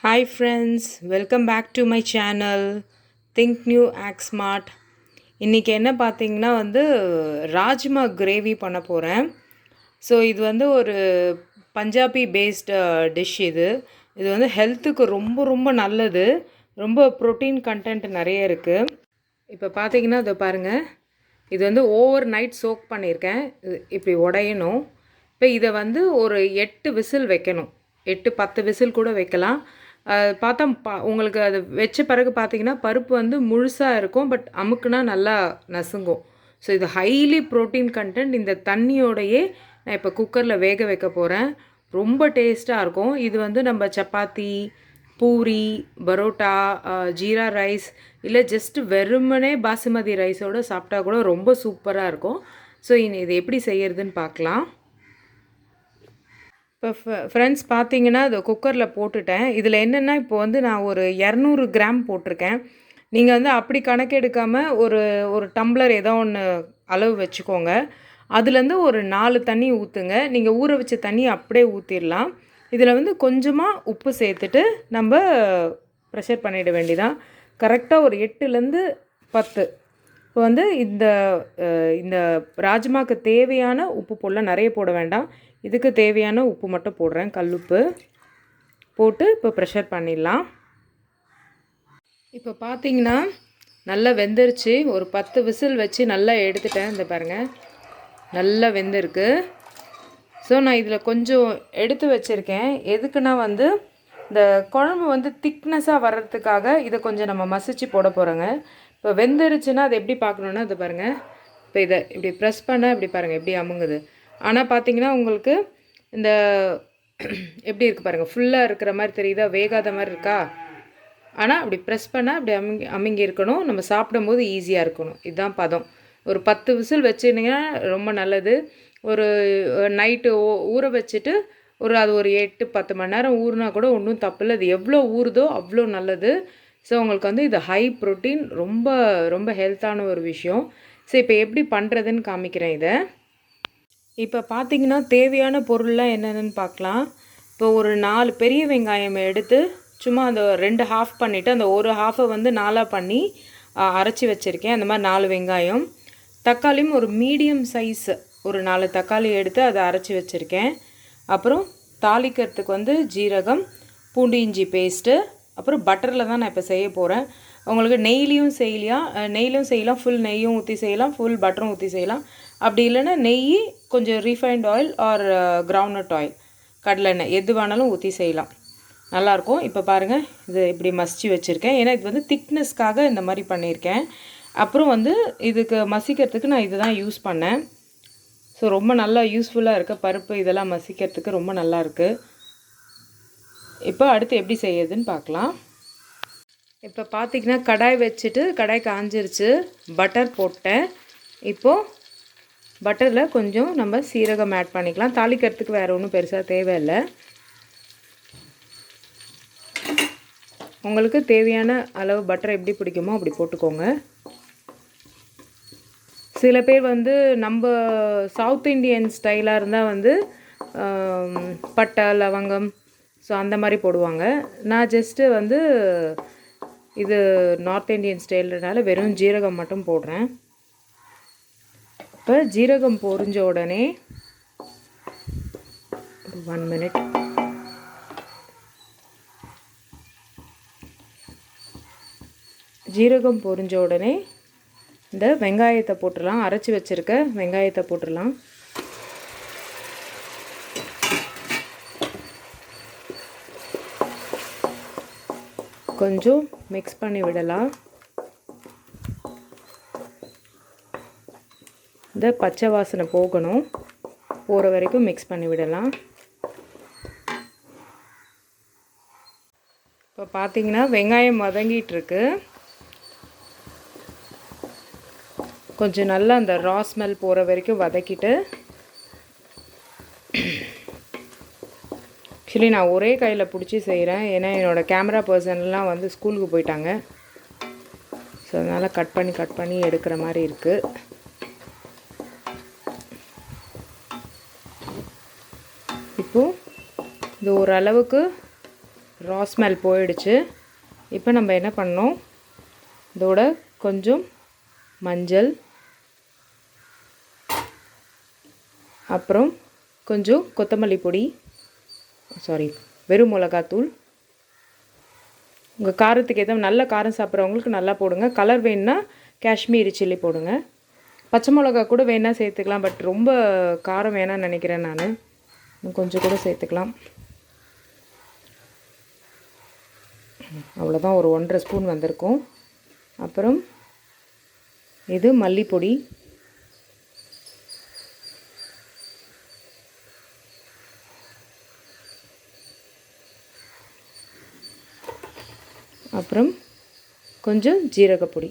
Hi friends, welcome back to my channel. Think New Act Smart. இன்றைக்கி என்ன பார்த்தீங்கன்னா rajma gravy பண்ண போகிறேன். ஸோ இது ஒரு பஞ்சாபி பேஸ்டு டிஷ் இது. இது ஹெல்த்துக்கு ரொம்ப ரொம்ப நல்லது. ரொம்ப ப்ரோட்டீன் கண்டென்ட் நிறைய இருக்குது. இப்போ பார்த்தீங்கன்னா இதை பாருங்கள். இது ஓவர் நைட் சோக் பண்ணியிருக்கேன். இப்படி உடையணும். இப்போ இதை ஒரு 8 விசில் வைக்கணும். 8-10 விசில் கூட வைக்கலாம். பார்த்தா உங்களுக்கு அது வச்ச பிறகு பார்த்தீங்கன்னா பருப்பு முழுசாக இருக்கும். பட் அமுக்குனா நல்லா நசுங்கும். ஸோ இது ஹைலி ப்ரோட்டீன் கண்டென்ட். இந்த தண்ணியோடையே நான் இப்போ குக்கரில் வேக வைக்க போகிறேன். ரொம்ப டேஸ்ட்டாக இருக்கும். இது நம்ம சப்பாத்தி, பூரி, பரோட்டா, ஜீரா ரைஸ் இல்லை ஜஸ்ட்டு வெறுமனே பாசுமதி ரைஸோடு சாப்பிட்டா கூட ரொம்ப சூப்பராக இருக்கும். ஸோ இது எப்படி செய்யறதுன்னு பார்க்கலாம். இப்போ ஃப்ரெண்ட்ஸ் பார்த்தீங்கன்னா அதை குக்கரில் போட்டுட்டேன். இதில் என்னென்னா இப்போ நான் ஒரு 200 கிராம் போட்டிருக்கேன். நீங்கள் அப்படி கணக்கெடுக்காமல் ஒரு டம்ளர் ஏதோ ஒன்று அளவு வச்சுக்கோங்க. அதுலேருந்து ஒரு 4 தண்ணி ஊற்றுங்க. நீங்கள் ஊற வச்ச தண்ணி அப்படியே ஊற்றிடலாம். இதில் கொஞ்சமாக உப்பு சேர்த்துட்டு நம்ம ப்ரெஷர் பண்ணிட வேண்டியதான். கரெக்டாக ஒரு 8லேருந்து 10. இப்போ இந்த இந்த ராஜ்மாவுக்கு தேவையான உப்பு போடலாம். நிறைய போட வேண்டாம். இதுக்கு தேவையான உப்பு மட்டும் போடுறேன். கல்லுப்பு போட்டு இப்போ ப்ரெஷர் பண்ணிடலாம். இப்போ பார்த்தீங்கன்னா நல்லா வெந்துருச்சு. ஒரு 10 விசில் வச்சு நல்லா எடுத்துட்டேன். இந்த பாருங்கள், நல்லா வெந்திருக்கு. ஸோ நான் இதில் கொஞ்சம் எடுத்து வச்சுருக்கேன். எதுக்குன்னா இந்த குழம்பு திக்னஸாக வர்றதுக்காக இதை கொஞ்சம் நம்ம மசிச்சு போட போகிறோங்க. இப்போ வெந்துருச்சுன்னா அது எப்படி பார்க்கணுன்னா இது பாருங்கள். இப்போ இதை இப்படி ப்ரெஸ் பண்ண இப்படி பாருங்கள் எப்படி அமுங்குது. ஆனால் பார்த்தீங்கன்னா உங்களுக்கு இந்த எப்படி இருக்குது பாருங்கள், ஃபுல்லாக இருக்கிற மாதிரி தெரியுதா, வேகாத மாதிரி இருக்கா. ஆனால் அப்படி ப்ரெஸ் பண்ணால் அப்படி அமுங்கி இருக்கணும். நம்ம சாப்பிடும்போது ஈஸியாக இருக்கணும். இதுதான் பதம். ஒரு 10 விசில் வச்சுருந்தீங்கன்னா ரொம்ப நல்லது. ஒரு நைட்டு ஊற வச்சுட்டு அது ஒரு 8-10 மணி நேரம் ஊறினா கூட ஒன்றும் தப்பில்லை. அது எவ்வளோ ஊறுதோ அவ்வளோ நல்லது. ஸோ உங்களுக்கு இது ஹை ப்ரோட்டீன், ரொம்ப ரொம்ப ஹெல்த்தான ஒரு விஷயம். ஸோ இப்போ எப்படி பண்ணுறதுன்னு காமிக்கிறேன் இதை. இப்போ பார்த்தீங்கன்னா தேவையான பொருள்லாம் என்னென்னு பார்க்கலாம். இப்போ ஒரு 4 பெரிய வெங்காயம் எடுத்து சும்மா அந்த 2 ஹாஃப் பண்ணிவிட்டு அந்த ஒரு ஹாஃபை 4ஆக பண்ணி அரைச்சி வச்சுருக்கேன். அந்த மாதிரி 4 வெங்காயம். தக்காளியும் ஒரு மீடியம் சைஸ் ஒரு 4 தக்காளி எடுத்து அதை அரைச்சி வச்சுருக்கேன். அப்புறம் தாளிக்கிறதுக்கு ஜீரகம், பூண்டு இஞ்சி பேஸ்ட்டு, அப்புறம் பட்டரில் தான் நான் இப்போ செய்ய போகிறேன். உங்களுக்கு நெய்லியும் செய்யலாம், ஃபுல் நெய்யும் ஊற்றி செய்யலாம், ஃபுல் பட்டரும் ஊற்றி செய்யலாம். அப்படி இல்லைன்னா நெய், கொஞ்சம் refined oil or groundnut oil, கடலெண்ணெய் எது வேணாலும் ஊற்றி செய்யலாம், நல்லாயிருக்கும். இப்போ பாருங்கள், இது இப்படி மசிச்சு வச்சுருக்கேன். ஏன்னா இது திக்னஸ்க்காக இந்த மாதிரி பண்ணியிருக்கேன். அப்புறம் இதுக்கு மசிக்கிறதுக்கு நான் இது தான் யூஸ் பண்ணேன். ஸோ ரொம்ப நல்லா யூஸ்ஃபுல்லாக இருக்குது. பருப்பு இதெல்லாம் மசிக்கிறதுக்கு ரொம்ப நல்லா இருக்குது. இப்போ அடுத்து எப்படி செய்யுதுன்னு பார்க்கலாம். இப்போ பார்த்திங்கன்னா கடாய் வச்சுட்டு கடாய் காஞ்சிருச்சு. பட்டர் போட்டேன். இப்போது பட்டரில் கொஞ்சம் நம்ம சீரகம் ஆட் பண்ணிக்கலாம். தாளிக்கிறதுக்கு வேறு ஒன்றும் பெருசாக தேவையில்லை. உங்களுக்கு தேவையான அளவு பட்டர் எப்படி பிடிக்குமோ அப்படி போட்டுக்கோங்க. சில பேர் நம்ம சவுத் இண்டியன் ஸ்டைலாக இருந்தால் பட்டை, லவங்கம், ஸோ அந்த மாதிரி போடுவாங்க. நான் ஜஸ்ட்டு இது நார்த் இண்டியன் ஸ்டைல்னால வெறும் ஜீரகம் மட்டும் போடுறேன். இப்போ ஜீரகம் பொரிஞ்ச உடனே 1 மினிட் ஜீரகம் பொரிஞ்ச உடனே இந்த வெங்காயத்தை போட்டுடலாம். அரைச்சி வச்சுருக்க வெங்காயத்தை போட்டுடலாம். கொஞ்சம் மிக்ஸ் பண்ணி விடலாம். இந்த பச்சை வாசனை போகணும், போகிற வரைக்கும் மிக்ஸ் பண்ணி விடலாம். இப்போ பார்த்தீங்கன்னா வெங்காயம் வதங்கிட்டுருக்கு. கொஞ்சம் நல்லா அந்த ரா ஸ்மெல் போகிற வரைக்கும் வதக்கிட்டு, ஆக்சுவலி நான் ஒரே கையில் பிடிச்சி செய்கிறேன். ஏன்னா என்னோடய கேமரா பர்சன்லாம் ஸ்கூலுக்கு போயிட்டாங்க. ஸோ அதனால் கட் பண்ணி எடுக்கிற மாதிரி இருக்குது. இப்போது இது ஓரளவுக்கு ரா ஸ்மெல் போயிடுச்சு. இப்போ நம்ம என்ன பண்ணோம், இதோட கொஞ்சம் மஞ்சள், அப்புறம் கொஞ்சம் கொத்தமல்லி பொடி, வெறும் மிளகாத்தூள். உங்கள் காரத்துக்கு ஏதோ நல்ல காரம் சாப்பிட்றவங்களுக்கு நல்லா போடுங்க. கலர் வேணுன்னா காஷ்மீரி சில்லி போடுங்க. பச்சை மிளகா கூட வேணால் சேர்த்துக்கலாம், பட் ரொம்ப காரம் வேணான்னு நினைக்கிறேன் நான். கொஞ்சம் கூட சேர்த்துக்கலாம். அவ்வளோதான், ஒரு 1.5 ஸ்பூன் வந்திருக்கும். அப்புறம் இது மல்லிப்பொடி, அப்புறம் கொஞ்சம் ஜீரகப்பொடி,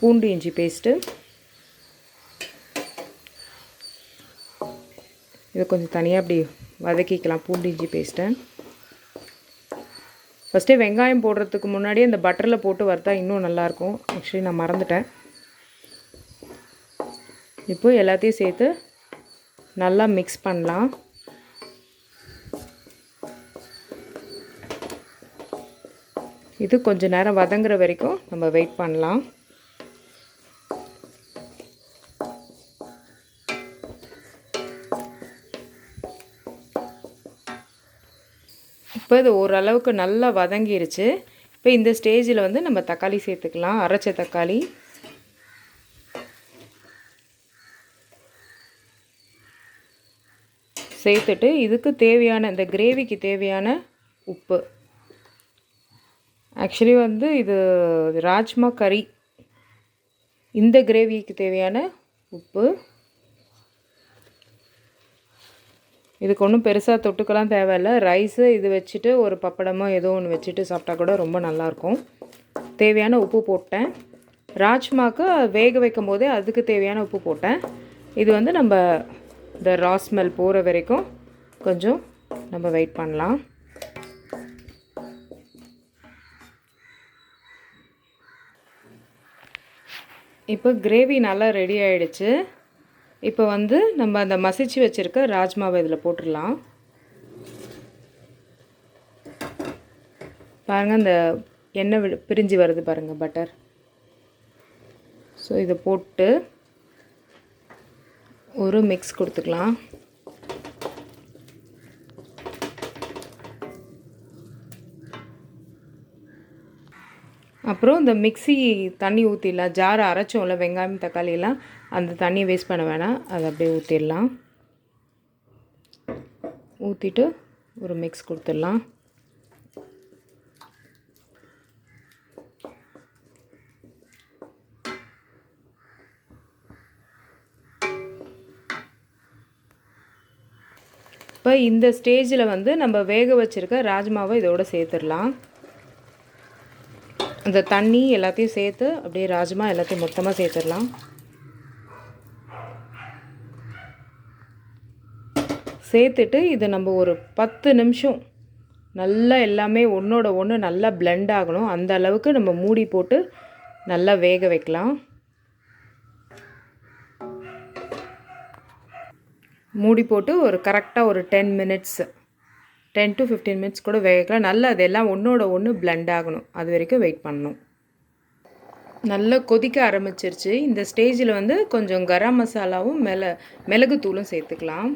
பூண்டு இஞ்சி பேஸ்ட்டு. இதை கொஞ்சம் தனியாக அப்படி வதக்கிக்கலாம். பூண்டு இஞ்சி பேஸ்ட்டை ஃபஸ்ட்டே வெங்காயம் போடுறதுக்கு முன்னாடியே இந்த பட்டரில் போட்டு வறுத்தா இன்னும் நல்லாயிருக்கும். ஆக்சுவலி நான் மறந்துட்டேன். இப்போ எல்லாத்தையும் சேர்த்து நல்லா மிக்ஸ் பண்ணலாம். இது கொஞ்சம் நேரம் வதங்குற வரைக்கும் நம்ம வெயிட் பண்ணலாம். இப்போ இது ஓரளவுக்கு நல்லா வதங்கிருச்சு. இப்போ இந்த ஸ்டேஜில் வந்து நம்ம தக்காளி சேர்த்துக்கலாம். அரைச்ச தக்காளி சேர்த்துட்டு இதுக்கு தேவையான, இந்த கிரேவிக்கு தேவையான உப்பு. ஆக்சுவலி வந்து இது ராஜ்மா கறி, இந்த கிரேவிக்கு தேவையான உப்பு. இதுக்கு ஒன்றும் பெருசாக தொட்டுக்கலாம் தேவையில்லை. ரைஸு இது வச்சுட்டு ஒரு பப்படமோ ஏதோ ஒன்று வச்சுட்டு சாப்பிட்டா கூட ரொம்ப நல்லாயிருக்கும். தேவையான உப்பு போட்டேன். ராஜ்மாவுக்கு வேக வைக்கும் போதே அதுக்கு தேவையான உப்பு போட்டேன். இது வந்து நம்ம இந்த ரா ஸ்மெல் போகிற வரைக்கும் கொஞ்சம் நம்ம வெயிட் பண்ணலாம். இப்போ கிரேவி நல்லா ரெடி ஆகிடுச்சு. இப்போ வந்து நம்ம அந்த மசிச்சு வச்சுருக்க ராஜ்மாவை இதில் போட்டுடலாம். பாருங்கள், அந்த எண்ணெய் பிரிஞ்சு வருது பாருங்கள், பட்டர். ஸோ இதை போட்டு ஒரு மிக்ஸ் கொடுத்துக்கலாம். அப்புறம் இந்த மிக்ஸி தண்ணி ஊற்றிடலாம். ஜாரை அரைச்சோம்ல வெங்காயம் தக்காளியெல்லாம், அந்த தண்ணியை வேஸ்ட் பண்ண வேணாம், அதை அப்படியே ஊற்றிடலாம். ஊற்றிட்டு ஒரு மிக்ஸ் கொடுத்துடலாம். இப்போ இந்த ஸ்டேஜில் வந்து நம்ம வேக வச்சுருக்க ராஜ்மாவை இதோடு சேர்த்துடலாம். அந்த தண்ணி எல்லாத்தையும் சேர்த்து அப்படியே ராஜ்மா எல்லாத்தையும் மொத்தமாக சேர்த்துடலாம். சேர்த்துட்டு இது நம்ம ஒரு 10 நிமிஷம் நல்லா எல்லாமே ஒன்றோட ஒன்று நல்லா பிளெண்ட் ஆகணும். அந்த அளவுக்கு நம்ம மூடி போட்டு நல்லா வேக வைக்கலாம். மூடி போட்டு ஒரு கரெக்டாக ஒரு 10 மினிட்ஸ், 10 to 15 மினிட்ஸ் கூட வேகலாம். நல்லா அதெல்லாம் ஒன்றோட ஒன்று பிளெண்ட் ஆகணும், அது வரைக்கும் வெயிட் பண்ணணும். நல்லா கொதிக்க ஆரம்பிச்சிருச்சு. இந்த ஸ்டேஜில் வந்து கொஞ்சம் கரம் மசாலாவும் மிளகுத்தூளும் சேர்த்துக்கலாம்.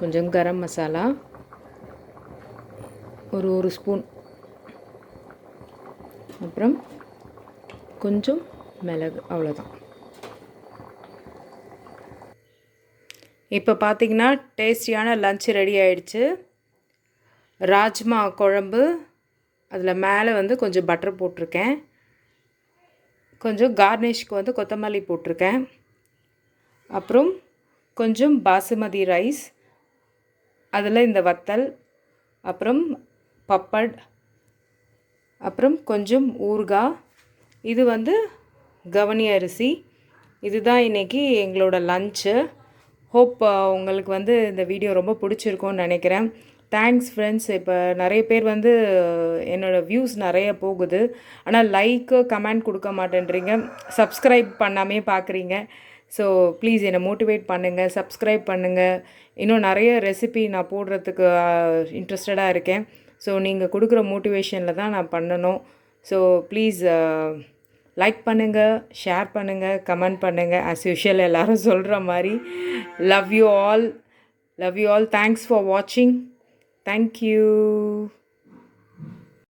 கொஞ்சம் கரம் மசாலா ஒரு ஸ்பூன், அப்புறம் கொஞ்சம் மிளகு, அவ்வளோதான். இப்போ பார்த்திங்கன்னா டேஸ்டியான லன்ச் ரெடி ஆகிடுச்சு. ராஜ்மா குழம்பு, அதில் மேலே வந்து கொஞ்சம் பட்டர் போட்டிருக்கேன். கொஞ்சம் கார்னிஷ்க்கு வந்து கொத்தமல்லி போட்டிருக்கேன். அப்புறம் கொஞ்சம் பாசுமதி ரைஸ், அதில் இந்த வத்தல், அப்புறம் பப்பட், அப்புறம் கொஞ்சம் ஊறுகாய். இது வந்து கவனி அரிசி. இதுதான் இன்றைக்கி எங்களோட லன்ச்சு. ஹோப் உங்களுக்கு வந்து இந்த வீடியோ ரொம்ப பிடிச்சிருக்கும்னு நினைக்கிறேன். Thanks friends. இப்போ நிறைய பேர் வந்து என்னோடய வியூஸ் நிறைய போகுது, ஆனால் லைக்கு கமெண்ட் கொடுக்க மாட்டேன்றீங்க, சப்ஸ்கிரைப் பண்ணாமே பார்க்குறீங்க. ஸோ ப்ளீஸ் என்னை மோட்டிவேட் பண்ணுங்கள், சப்ஸ்கிரைப் பண்ணுங்கள். இன்னும் நிறைய ரெசிபி நான் போடுறதுக்கு இன்ட்ரெஸ்டடாக இருக்கேன். ஸோ நீங்கள் கொடுக்குற மோட்டிவேஷனில் தான் நான் பண்ணணும். ஸோ ப்ளீஸ் லைக் பண்ணுங்கள், ஷேர் பண்ணுங்கள், கமெண்ட் பண்ணுங்கள். ஆஸ் யூஷுவல் எல்லோரும் சொல்கிற மாதிரி. Love you all. Love you all. Thanks for watching. Thank you.